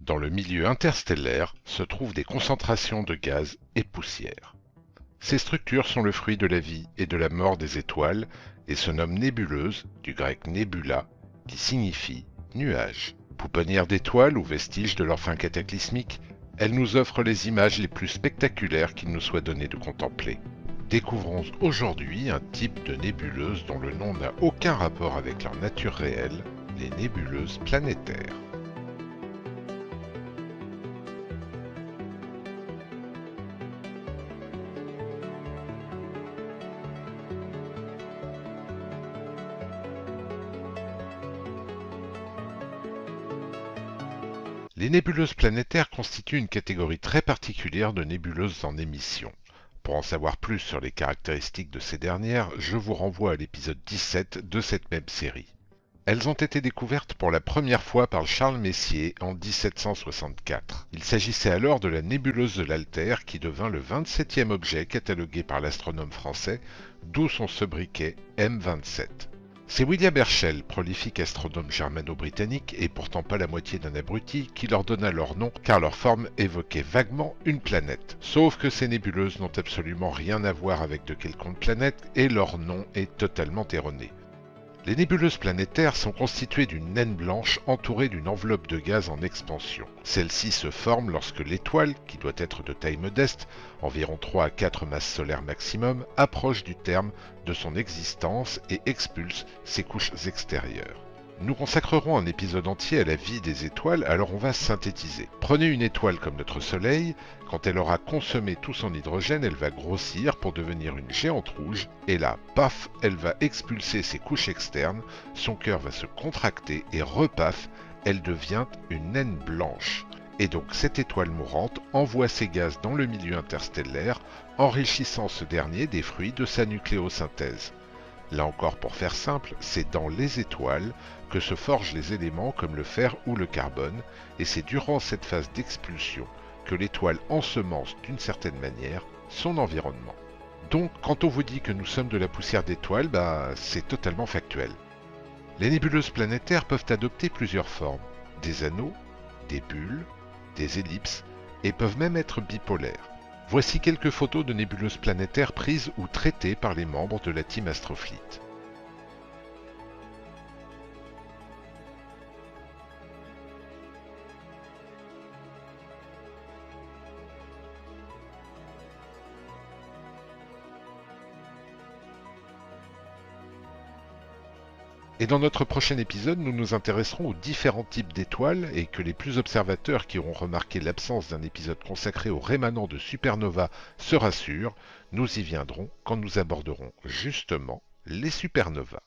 Dans le milieu interstellaire se trouvent des concentrations de gaz et poussière. Ces structures sont le fruit de la vie et de la mort des étoiles et se nomment nébuleuses, du grec nebula, qui signifie nuage. Pouponnières d'étoiles ou vestiges de leur fin cataclysmique, elles nous offrent les images les plus spectaculaires qu'il nous soit donné de contempler. Découvrons aujourd'hui un type de nébuleuse dont le nom n'a aucun rapport avec leur nature réelle, les nébuleuses planétaires. Les nébuleuses planétaires constituent une catégorie très particulière de nébuleuses en émission. Pour en savoir plus sur les caractéristiques de ces dernières, je vous renvoie à l'épisode 17 de cette même série. Elles ont été découvertes pour la première fois par Charles Messier en 1764. Il s'agissait alors de la nébuleuse de l'Altaire qui devint le 27e objet catalogué par l'astronome français, d'où son sobriquet M27. C'est William Herschel, prolifique astronome germano-britannique et pourtant pas la moitié d'un abruti, qui leur donna leur nom car leur forme évoquait vaguement une planète. Sauf que ces nébuleuses n'ont absolument rien à voir avec de quelconques planètes et leur nom est totalement erroné. Les nébuleuses planétaires sont constituées d'une naine blanche entourée d'une enveloppe de gaz en expansion. Celle-ci se forme lorsque l'étoile, qui doit être de taille modeste, environ 3 à 4 masses solaires maximum, approche du terme de son existence et expulse ses couches extérieures. Nous consacrerons un épisode entier à la vie des étoiles, alors on va synthétiser. Prenez une étoile comme notre Soleil, quand elle aura consommé tout son hydrogène, elle va grossir pour devenir une géante rouge, et là, paf, elle va expulser ses couches externes, son cœur va se contracter, et repaf, elle devient une naine blanche. Et donc cette étoile mourante envoie ses gaz dans le milieu interstellaire, enrichissant ce dernier des fruits de sa nucléosynthèse. Là encore, pour faire simple, c'est dans les étoiles que se forgent les éléments comme le fer ou le carbone, et c'est durant cette phase d'expulsion que l'étoile ensemence d'une certaine manière son environnement. Donc, quand on vous dit que nous sommes de la poussière d'étoiles, c'est totalement factuel. Les nébuleuses planétaires peuvent adopter plusieurs formes, des anneaux, des bulles, des ellipses, et peuvent même être bipolaires. Voici quelques photos de nébuleuses planétaires prises ou traitées par les membres de la Team Astrofleet. Et dans notre prochain épisode, nous nous intéresserons aux différents types d'étoiles et que les plus observateurs qui auront remarqué l'absence d'un épisode consacré aux rémanents de supernova se rassurent, nous y viendrons quand nous aborderons justement les supernovas.